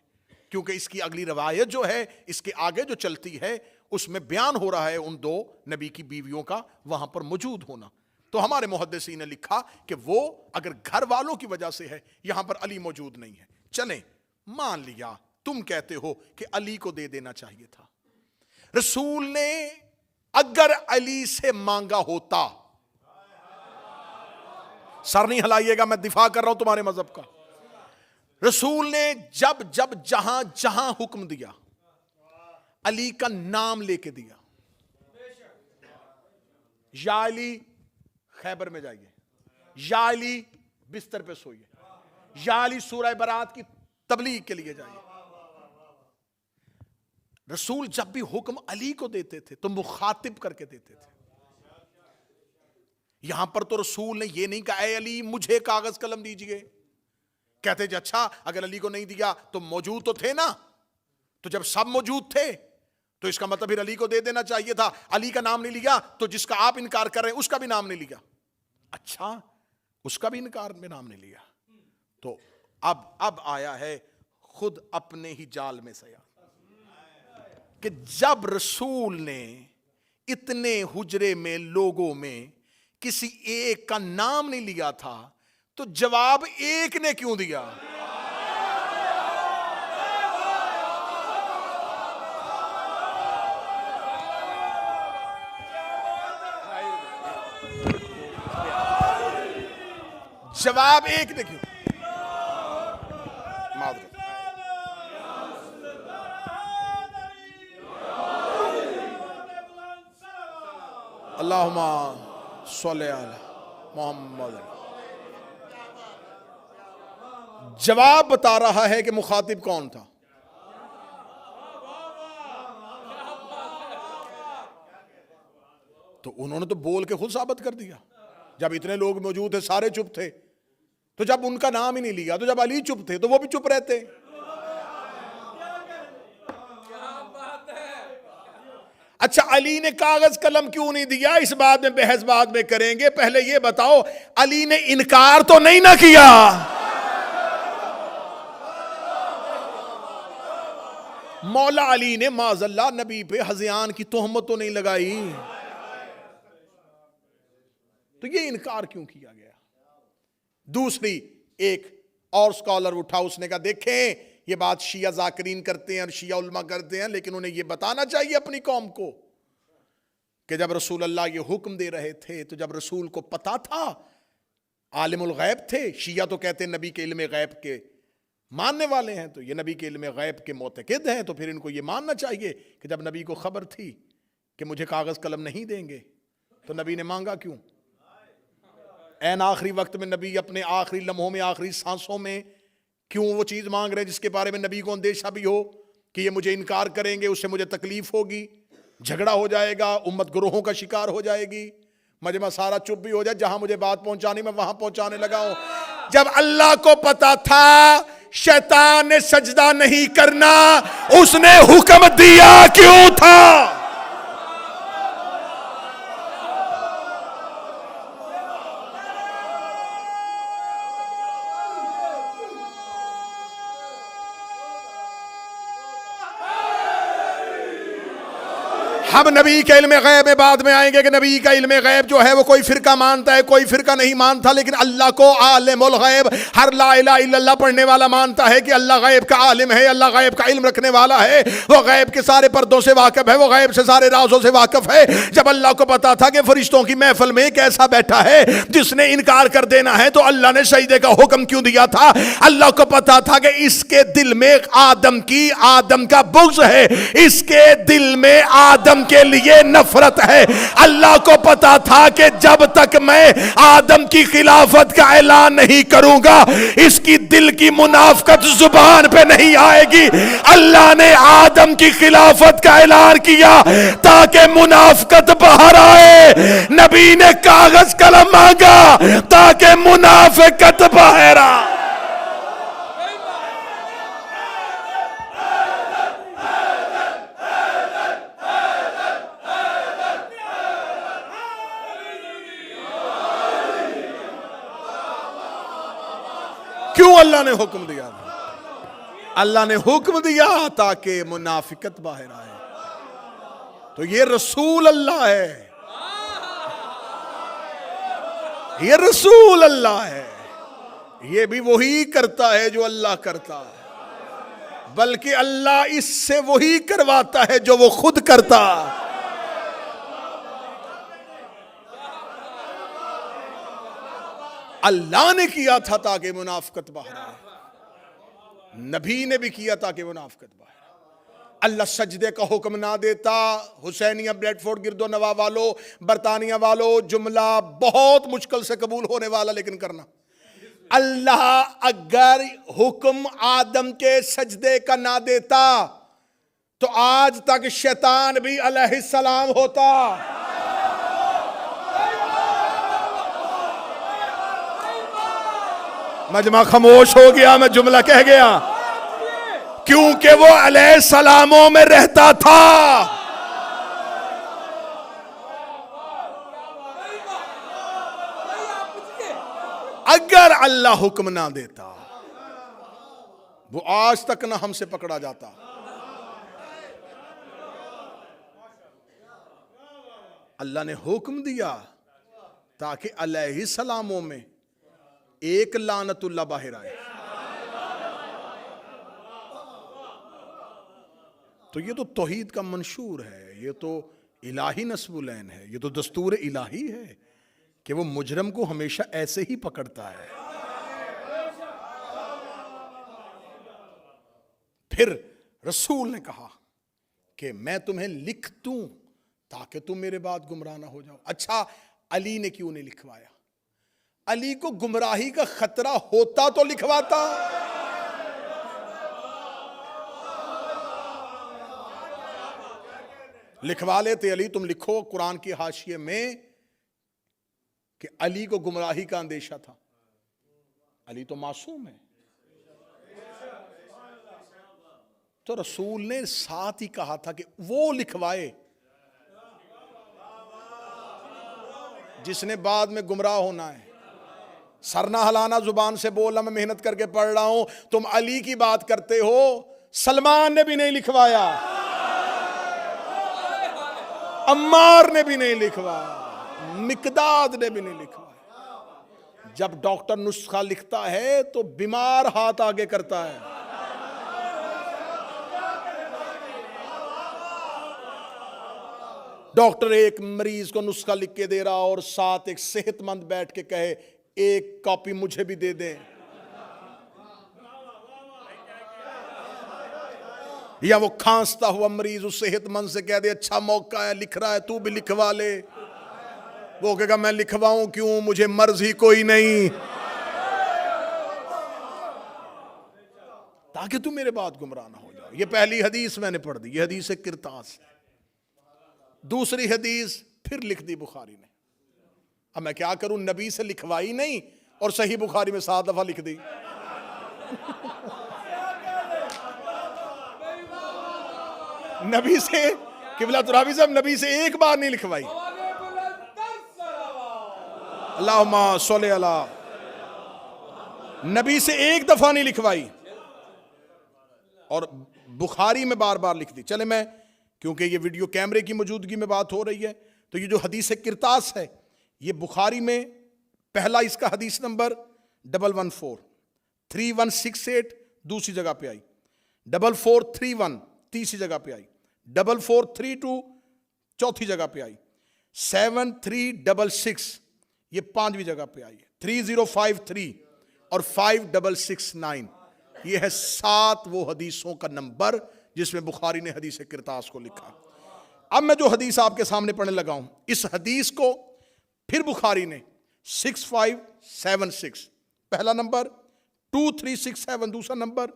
کیونکہ اس کی اگلی روایت جو ہے اس کے آگے جو چلتی ہے اس میں بیان ہو رہا ہے ان 2 نبی کی بیویوں کا وہاں پر موجود ہونا۔ تو ہمارے محدثین نے لکھا کہ وہ اگر گھر والوں کی وجہ سے ہے، یہاں پر علی موجود نہیں ہے، چلیں مان لیا تم کہتے ہو کہ علی کو دے دینا چاہیے تھا، رسول نے اگر علی سے مانگا ہوتا، سر نہیں ہلائیے گا، میں دفاع کر رہا ہوں تمہارے مذہب کا، رسول نے جب جہاں جہاں حکم دیا علی کا نام لے کے دیا، یا علی خیبر میں جائیے، یا علی بستر پہ سوئیے، یا علی سورہ برات کی تبلیغ کے لیے جائیے۔ رسول جب بھی حکم علی کو دیتے تھے تو مخاطب کر کے دیتے تھے۔ یہاں پر تو رسول نے یہ نہیں کہا اے علی مجھے کاغذ قلم دیجئے، کہتے جی اچھا اگر علی کو نہیں دیا تو موجود تو تھے نا، تو جب سب موجود تھے تو اس کا مطلب پھر علی کو دے دینا چاہیے تھا، علی کا نام نہیں لیا تو جس کا آپ انکار کر رہے ہیں اس کا بھی نام نہیں لیا، اچھا اس کا بھی انکار میں نام نہیں لیا، تو اب آیا ہے خود اپنے ہی جال میں سیا، کہ جب رسول نے اتنے حجرے میں لوگوں میں کسی ایک کا نام نہیں لیا تھا تو جواب ایک نے کیوں دیا؟ جواب ایک نے کیوں؟ معذرت، اللہم صلی علی محمد، جواب بتا رہا ہے کہ مخاطب کون تھا۔ تو انہوں نے تو بول کے خود ثابت کر دیا، جب اتنے لوگ موجود تھے سارے چپ تھے، تو جب ان کا نام ہی نہیں لیا، تو جب علی چپ تھے تو وہ بھی چپ رہتے۔ اچھا علی نے کاغذ قلم کیوں نہیں دیا، اس بات میں بحث بعد میں کریں گے، پہلے یہ بتاؤ علی نے انکار تو نہیں نہ کیا؟ مولا علی نے معاذ اللہ نبی پہ ہذیان کی تہمت تو نہیں لگائی، تو یہ انکار کیوں کیا گیا؟ دوسری ایک اور سکالر اٹھا، اس نے کہا دیکھیں یہ بات شیعہ ذاکرین کرتے ہیں اور شیعہ علماء کرتے ہیں، لیکن انہیں یہ بتانا چاہیے اپنی قوم کو کہ جب رسول اللہ یہ حکم دے رہے تھے تو جب رسول کو پتا تھا، عالم الغیب تھے، شیعہ تو کہتے ہیں نبی کے علم غیب کے ماننے والے ہیں، تو یہ نبی کے علم غیب کے معتقد ہیں، تو پھر ان کو یہ ماننا چاہیے کہ جب نبی کو خبر تھی کہ مجھے کاغذ قلم نہیں دیں گے تو نبی نے مانگا کیوں؟ این آخری وقت میں نبی اپنے آخری لمحوں میں آخری سانسوں میں کیوں وہ چیز مانگ رہے ہیں جس کے بارے میں نبی کو اندیشہ بھی ہو کہ یہ مجھے انکار کریں گے، اس سے مجھے تکلیف ہوگی، جھگڑا ہو جائے گا، امت گروہوں کا شکار ہو جائے گی، مجمع سارا چپ بھی ہو جائے، جہاں مجھے بات پہنچانی میں وہاں پہنچانے لگا ہوں۔ جب اللہ کو پتا تھا شیطان نے سجدہ نہیں کرنا، اس نے حکم دیا کیوں تھا؟ ہم نبی کے علم غیب میں بعد میں آئیں گے کہ نبی کا علم غیب جو ہے وہ کوئی فرقہ مانتا ہے، کوئی فرقہ نہیں مانتا، لیکن اللہ کو عالم الغیب، ہر لا الہ الا اللہ پڑھنے والا مانتا ہے کہ اللہ غیب کا عالم ہے، اللہ غیب کا علم رکھنے والا ہے، وہ غیب کے سارے پردوں سے واقف ہے، وہ غیب سے سارے رازوں سے واقف ہے۔ جب اللہ کو پتا تھا کہ فرشتوں کی محفل میں ایک ایسا بیٹھا ہے جس نے انکار کر دینا ہے، تو اللہ نے سجدے کا حکم کیوں دیا تھا؟ اللہ کو پتا تھا کہ اس کے دل میں آدم کا بغض ہے، اس کے دل میں آدم کے لیے نفرت ہے۔ اللہ کو پتا تھا کہ جب تک میں آدم کی خلافت کا اعلان نہیں کروں گا اس کی دل کی منافقت زبان پہ نہیں آئے گی۔ اللہ نے آدم کی خلافت کا اعلان کیا تاکہ منافقت باہر آئے، نبی نے کاغذ قلم مانگا تاکہ منافقت باہر آئے۔ اللہ نے حکم دیا تھا. اللہ نے حکم دیا تاکہ منافقت باہر آئے. تو یہ رسول اللہ ہے, یہ رسول اللہ ہے. یہ بھی وہی کرتا ہے جو اللہ کرتا ہے, بلکہ اللہ اس سے وہی کرواتا ہے جو وہ خود کرتا. اللہ نے کیا تھا تاکہ منافقت باہر آئے, نبی نے بھی کیا تاکہ منافقت باہر آئے. اللہ سجدے کا حکم نہ دیتا. حسینیہ بریڈ فورڈ گرد و نواح والو, برطانیہ والو, جملہ بہت مشکل سے قبول ہونے والا لیکن کرنا. اللہ اگر حکم آدم کے سجدے کا نہ دیتا تو آج تک شیطان بھی علیہ السلام ہوتا. مجمع خاموش ہو گیا, میں جملہ کہہ گیا, کیونکہ وہ علیہ السلاموں میں رہتا تھا. اگر اللہ حکم نہ دیتا وہ آج تک نہ ہم سے پکڑا جاتا. اللہ نے حکم دیا تاکہ علیہ السلاموں میں ایک لعنت اللہ باہر آئے. تو یہ تو توحید کا منشور ہے, یہ تو الہی نصب العین ہے, یہ تو دستور الہی ہے کہ وہ مجرم کو ہمیشہ ایسے ہی پکڑتا ہے. پھر رسول نے کہا کہ میں تمہیں لکھ دوں تاکہ تم میرے بعد گمراہ نہ ہو جاؤ. اچھا, علی نے کیوں نہیں لکھوایا؟ علی کو گمراہی کا خطرہ ہوتا تو لکھواتا. لکھوا لیتے, علی تم لکھو قرآن کی حاشیے میں کہ علی کو گمراہی کا اندیشہ تھا. علی تو معصوم ہے. تو رسول نے ساتھ ہی کہا تھا کہ وہ لکھوائے جس نے بعد میں گمراہ ہونا ہے. سرنا ہلانا, زبان سے بولنا, میں محنت کر کے پڑھ رہا ہوں, تم علی کی بات کرتے ہو. سلمان نے بھی نہیں لکھوایا, عمار نے بھی نہیں لکھوایا, مقداد نے بھی نہیں لکھوایا. جب ڈاکٹر نسخہ لکھتا ہے تو بیمار ہاتھ آگے کرتا ہے. ڈاکٹر ایک مریض کو نسخہ لکھ کے دے رہا اور ساتھ ایک صحت مند بیٹھ کے کہے ایک کاپی مجھے بھی دے دیں, یا وہ کھانستا ہوا مریض اس صحت مند سے کہہ دے اچھا موقع ہے, لکھ رہا ہے تو بھی لکھوا لے. وہ کہے گا میں لکھواؤں کیوں, مجھے مرض ہی کوئی نہیں, تاکہ تم میرے بعد گمراہ نہ ہو جاؤ. یہ پہلی حدیث میں نے پڑھ دی, یہ حدیث کرتاس. دوسری حدیث پھر لکھ دی بخاری نے. اب میں کیا کروں, نبی سے لکھوائی نہیں اور صحیح بخاری میں 7 دفعہ لکھ دی. نبی سے, قبلہ ترابی صاحب, نبی سے ایک بار نہیں لکھوائی. اللہم صلی اللہ, نبی سے ایک دفعہ نہیں لکھوائی اور بخاری میں بار بار لکھ دی. چلے میں, کیونکہ یہ ویڈیو کیمرے کی موجودگی میں بات ہو رہی ہے, تو یہ جو حدیث کرتاس ہے یہ بخاری میں پہلا اس کا حدیث نمبر 114 3168 دوسری جگہ پہ آئی, 4431 تیسری جگہ پہ آئی, 4432 چوتھی جگہ پہ آئی, 7366 یہ 5ویں جگہ پہ آئی ہے, 3053 اور 5669 یہ ہے 7 وہ حدیثوں کا نمبر جس میں بخاری نے حدیث کرتاس کو لکھا. اب میں جو حدیث آپ کے سامنے پڑھنے لگا ہوں, اس حدیث کو پھر بخاری نے 6576 پہلا نمبر, 2367 دوسرا نمبر,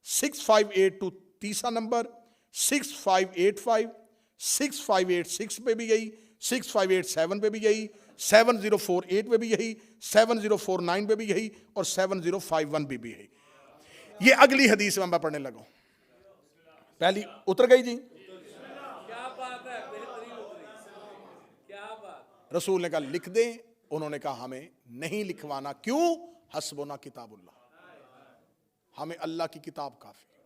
6582 تیسرا نمبر, 6585 6586 پہ بھی یہی, 6587 پہ بھی یہی, 7048 پہ بھی یہی, 7049 پہ بھی یہی اور 7051 پہ بھی یہی. یہ اگلی حدیث میں پڑھنے لگا ہوں. پہلی اتر گئی جی, رسول نے کہا لکھ دیں, انہوں نے کہا ہمیں نہیں لکھوانا. کیوں؟ حسبنا کتاب اللہ, ہمیں اللہ کی کتاب کافی ہے۔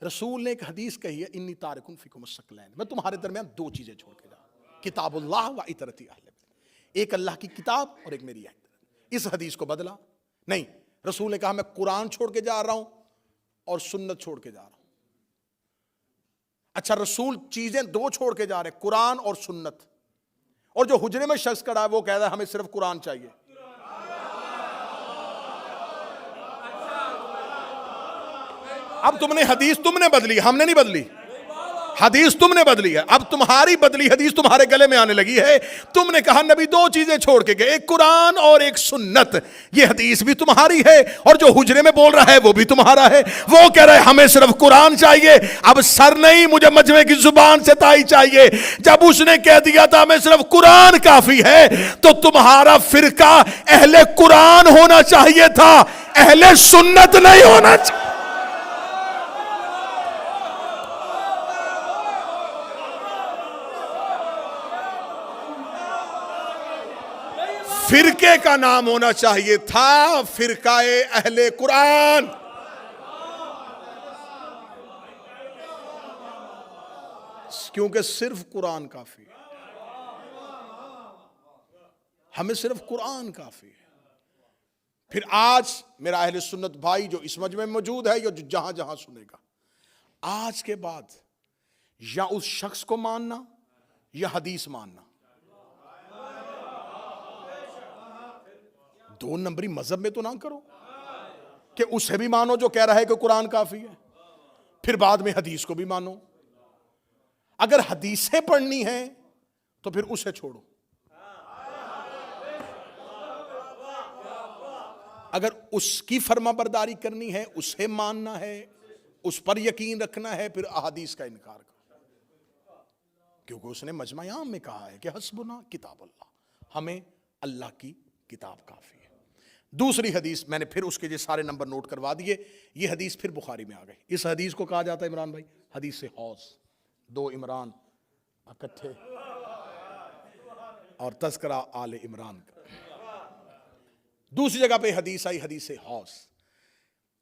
رسول نے ایک حدیث کہی ہے انی تارکن فیکم الثقلین، میں تمہارے درمیان دو چیزیں چھوڑ کے جا رہا ہوں، کتاب اللہ و اطرتی اہل بیت، ایک اللہ کی کتاب اور ایک میری اطاعت۔ اس حدیث کو بدلا نہیں، رسول نے کہا میں قرآن چھوڑ کے جا رہا ہوں اور سنت چھوڑ کے جا رہا ہوں۔ اچھا، رسول چیزیں دو چھوڑ کے جا رہے ہیں، قرآن اور سنت، اور جو حجرے میں شخص کھڑا ہے وہ کہہ رہا ہے ہمیں صرف قرآن چاہیے۔ اب تم نے حدیث تم نے بدلی، ہم نے نہیں بدلی، حدیث تم نے بدلی ہے، اب تمہاری بدلی حدیث تمہارے گلے میں آنے لگی ہے۔ تم نے کہا نبی دو چیزیں چھوڑ کے گئے، ایک قرآن اور ایک سنت، یہ حدیث بھی تمہاری ہے اور جو حجرے میں بول رہا ہے وہ بھی تمہارا ہے، وہ کہہ رہا ہے ہمیں صرف قرآن چاہیے۔ اب سر نہیں، مجھے مجمع کی زبان سے تائی چاہیے۔ جب اس نے کہہ دیا تھا ہمیں صرف قرآن کافی ہے تو تمہارا فرقہ اہل قرآن ہونا چاہیے تھا، اہل سنت نہیں ہونا چاہیے۔ فرقے کا نام ہونا چاہیے تھا فرقہ اہل قرآن۔ کیونکہ صرف قرآن کافی ہے، ہمیں صرف قرآن کافی ہے۔ پھر آج میرا اہل سنت بھائی جو اس مجمع میں موجود ہے یا جو جہاں جہاں سنے گا، آج کے بعد یا اس شخص کو ماننا یا حدیث ماننا، دو نمبری مذہب میں تو نہ کرو کہ اسے بھی مانو جو کہہ رہا ہے کہ قرآن کافی ہے، پھر بعد میں حدیث کو بھی مانو۔ اگر حدیثیں پڑھنی ہیں تو پھر اسے چھوڑو، اگر اس کی فرما برداری کرنی ہے، اسے ماننا ہے، اس پر یقین رکھنا ہے، پھر احادیث کا انکار کرو، کیونکہ اس نے مجمع عام میں کہا ہے کہ حسبنا کتاب اللہ، ہمیں اللہ کی کتاب کافی ہے۔ دوسری حدیث میں نے پھر اس کے جو سارے نمبر نوٹ کروا دیے، یہ حدیث پھر بخاری میں آ گئی۔ اس حدیث کو کہا جاتا ہے عمران بھائی حدیث حوض، دو عمران اکٹھے اور تذکرہ آل عمران کا۔ دوسری جگہ پہ حدیث آئی حدیث حوض۔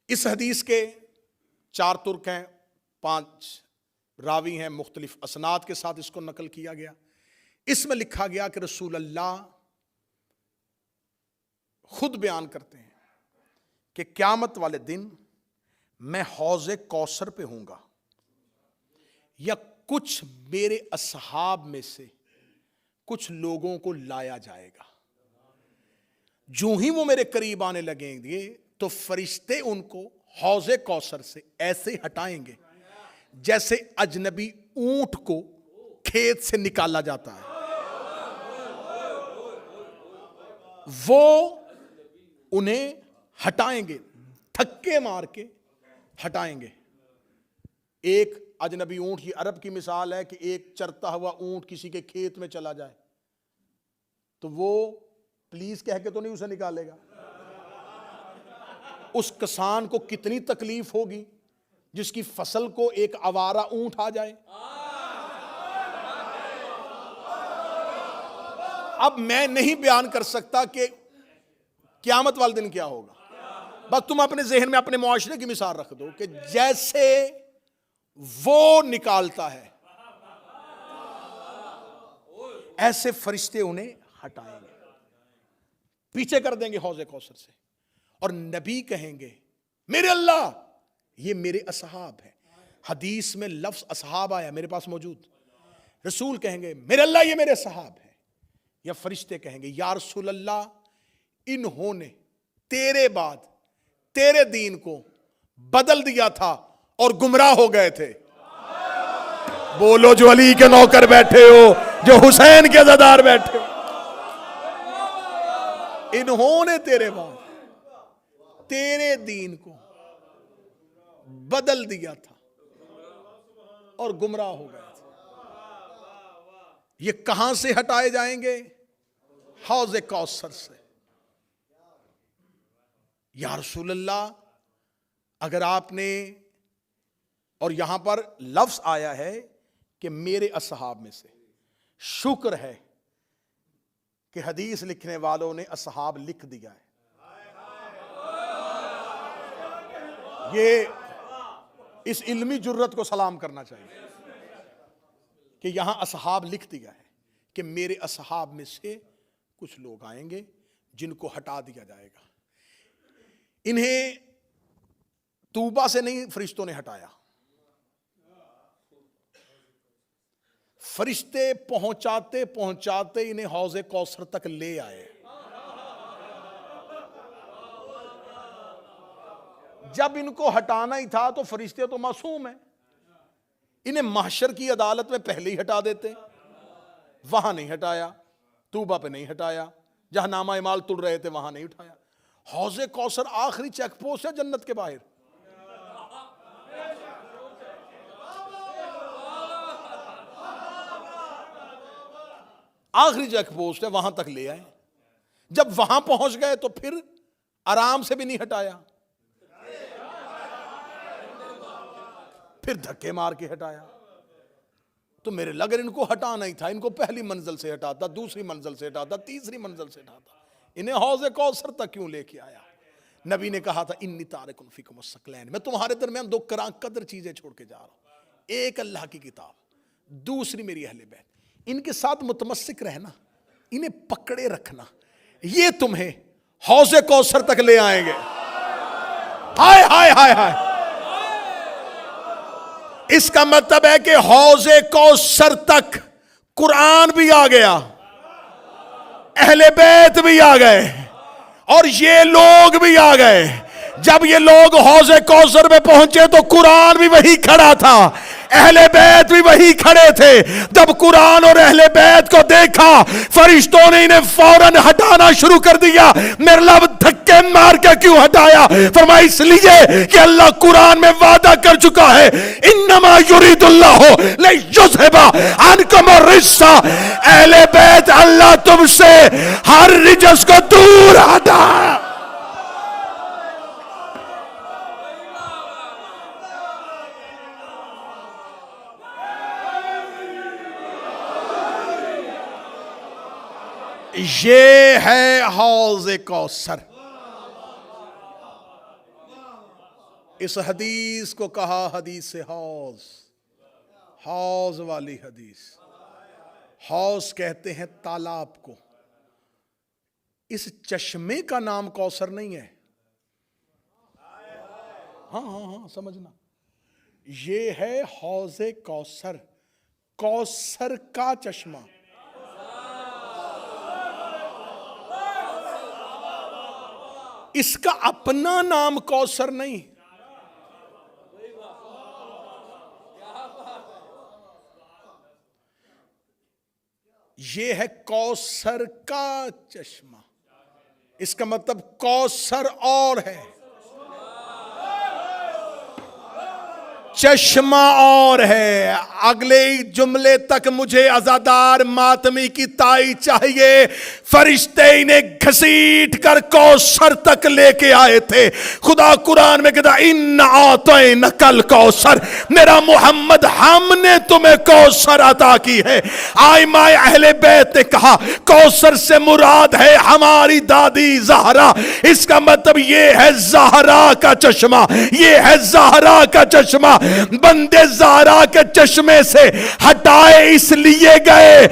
اس حدیث کے 4 ترک ہیں، 5 راوی ہیں، مختلف اسناد کے ساتھ اس کو نقل کیا گیا۔ اس میں لکھا گیا کہ رسول اللہ خود بیان کرتے ہیں کہ قیامت والے دن میں حوض کوثر پہ ہوں گا، یا کچھ میرے اصحاب میں سے کچھ لوگوں کو لایا جائے گا، جو ہی وہ میرے قریب آنے لگیں گے تو فرشتے ان کو حوض کوثر سے ایسے ہٹائیں گے جیسے اجنبی اونٹ کو کھیت سے نکالا جاتا ہے، وہ انہیں ہٹائیں گے، دھکے مار کے ہٹائیں گے۔ ایک اجنبی اونٹ، یہ عرب کی مثال ہے کہ ایک چرتا ہوا اونٹ کسی کے کھیت میں چلا جائے تو وہ پلیز کہہ کے تو نہیں اسے نکالے گا، اس کسان کو کتنی تکلیف ہوگی جس کی فصل کو ایک آوارہ اونٹ آ جائے۔ اب میں نہیں بیان کر سکتا کہ قیامت والے دن کیا ہوگا، بس تم اپنے ذہن میں اپنے معاشرے کی مثال رکھ دو کہ جیسے وہ نکالتا ہے ایسے فرشتے انہیں ہٹائیں گے، پیچھے کر دیں گے حوض کوثر سے، اور نبی کہیں گے میرے اللہ یہ میرے اصحاب ہیں۔ حدیث میں لفظ اصحاب آیا میرے پاس موجود، رسول کہیں گے میرے اللہ یہ میرے اصحاب ہیں، یا فرشتے کہیں گے یا رسول اللہ انہوں نے تیرے بعد تیرے دین کو بدل دیا تھا اور گمراہ ہو گئے تھے۔ بولو جو علی کے نوکر بیٹھے ہو، جو حسین کے عزادار بیٹھے ہو، انہوں نے تیرے بعد تیرے دین کو بدل دیا تھا اور گمراہ ہو گئے تھے۔ یہ کہاں سے ہٹائے جائیں گے؟ حوض کوثر سے۔ یا رسول اللہ اگر آپ نے، اور یہاں پر لفظ آیا ہے کہ میرے اصحاب میں سے، شکر ہے کہ حدیث لکھنے والوں نے اصحاب لکھ دیا ہے۔ یہ اس علمی جرت کو سلام کرنا چاہیے کہ یہاں اصحاب لکھ دیا ہے کہ میرے اصحاب میں سے کچھ لوگ آئیں گے جن کو ہٹا دیا جائے گا. انہیں طوبہ سے نہیں فرشتوں نے ہٹایا, فرشتے پہنچاتے پہنچاتے انہیں حوض کوثر تک لے آئے. جب ان کو ہٹانا ہی تھا تو فرشتے تو معصوم ہیں, انہیں محشر کی عدالت میں پہلے ہی ہٹا دیتے. وہاں نہیں ہٹایا, طوبہ پہ نہیں ہٹایا, جہاں نامہ اعمال تل رہے تھے وہاں نہیں اٹھایا. حوض کوثر آخری چیک پوسٹ ہے جنت کے باہر. آخری چیک پوسٹ ہے, وہاں تک لے آئے. جب وہاں پہنچ گئے تو پھر آرام سے بھی نہیں ہٹایا, پھر دھکے مار کے ہٹایا. تو میرے اگر ان کو ہٹانا ہی تھا, ان کو پہلی منزل سے ہٹاتا, دوسری منزل سے ہٹاتا, تیسری منزل سے ہٹاتا, انہیں حوض کوثر تک کیوں لے کے آیا؟ نبی نے کہا تھا انی تارک فیکم الثقلین, میں تمہارے درمیان دو کراں قدر چیزیں چھوڑ کے جا رہا ہوں, ایک اللہ کی کتاب, دوسری میری اہل بیت. ان کے ساتھ متمسک رہنا, انہیں پکڑے رکھنا, یہ تمہیں حوض کوثر تک لے آئیں گے. ہائے ہائے ہائے ہائے. اس کا مطلب ہے کہ حوض کوثر تک قرآن بھی آ گیا, اہل بیت بھی آ گئے, اور یہ لوگ بھی آ گئے. جب یہ لوگ حوض کوثر میں پہنچے تو قرآن بھی وہی کھڑا تھا, اہل بیت بھی وہی کھڑے تھے. جب قرآن اور اہل بیت کو دیکھا, فرشتوں نے انہیں فوراً ہٹانا شروع کر دیا. میرے لب دھکے مار کے کیوں ہٹایا؟ فرمایا اس لیے کہ اللہ قرآن میں وعدہ کر چکا ہے, انما یرید اللہ لیذھب عنکم الرجس. اہل بیت اللہ تم سے ہر رجس کو دور ہٹا. یہ ہے حوض کوثر. اس حدیث کو کہا حدیث حوض, حوض والی حدیث. حوض کہتے ہیں تالاب کو. اس چشمے کا نام کوثر نہیں ہے. ہاں سمجھنا, یہ ہے حوض کوثر, کوثر کا چشمہ. اس کا اپنا نام کوثر نہیں. یہ ہے کوثر کا چشمہ. اس کا مطلب کوثر اور ہے, چشمہ اور ہے. اگلے جملے تک مجھے عزادار ماتمی کی تائی چاہیے. فرشتے انہیں گھسیٹ کر کوثر تک لے کے آئے تھے. خدا قرآن میں کہتا ان اعطینک الکوثر, میرا محمد ہم نے تمہیں کوثر عطا کی ہے. آئمہ اہل بیت نے کہا کوثر سے مراد ہے ہماری دادی زہرا. اس کا مطلب یہ ہے زہرا کا چشمہ, یہ ہے زہرا کا چشمہ. بندے زہرا کے چشمے سے ہٹائے اس لیے گئے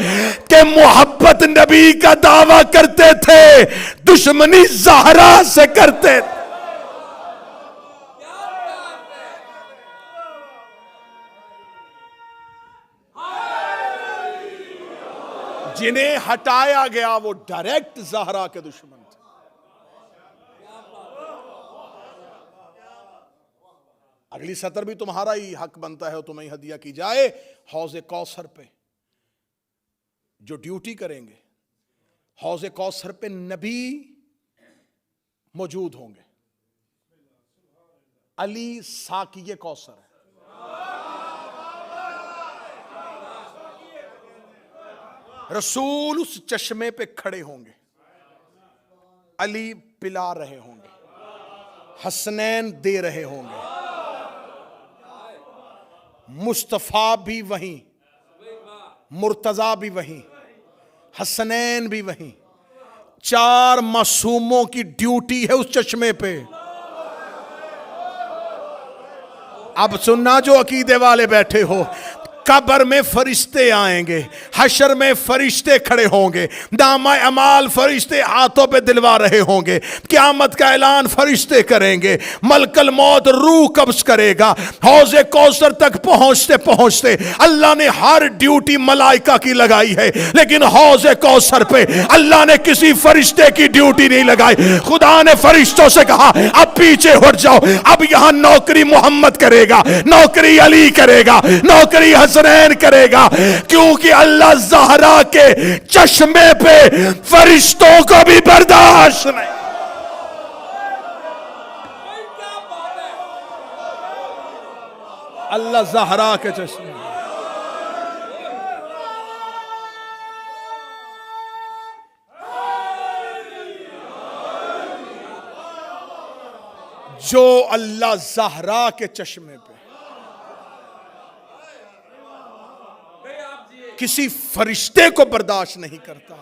کہ محبت نبی کا دعویٰ کرتے تھے, دشمنی زہرا سے کرتے تھے. جنہیں ہٹایا گیا وہ ڈائریکٹ زہرا کے دشمن تھے. اگلی سطر بھی تمہارا ہی حق بنتا ہے, تمہیں ہدیہ کی جائے. حوض کوثر پہ جو ڈیوٹی کریں گے, حوض کوثر پہ نبی موجود ہوں گے. علی ساقی کوثر ہے. رسول اس چشمے پہ کھڑے ہوں گے, علی پلا رہے ہوں گے, حسنین دے رہے ہوں گے, مصطفیٰ بھی وہیں, مرتضیٰ بھی وہیں, حسنین بھی وہیں. 4 معصوموں کی ڈیوٹی ہے اس چشمے پہ. اب سننا جو عقیدے والے بیٹھے ہو، قبر میں فرشتے آئیں گے، حشر میں فرشتے کھڑے ہوں گے، نامہ اعمال فرشتے ہاتھوں پہ دلوا رہے ہوں گے، قیامت کا اعلان فرشتے کریں گے، ملک الموت روح قبض کرے گا، حوض کوثر تک پہنچتے پہنچتے اللہ نے ہر ڈیوٹی ملائکہ کی لگائی ہے، لیکن حوض کوثر پہ اللہ نے کسی فرشتے کی ڈیوٹی نہیں لگائی۔ خدا نے فرشتوں سے کہا اب پیچھے ہٹ جاؤ، اب یہاں نوکری محمد کرے گا، نوکری علی کرے گا، نوکری حسنین کرے گا، کیونکہ اللہ زہرا کے چشمے پہ فرشتوں کو بھی برداشت نہیں۔ اللہ زہرا کے چشمے، جو اللہ زہرا کے چشمے پہ کسی فرشتے کو برداشت نہیں کرتا،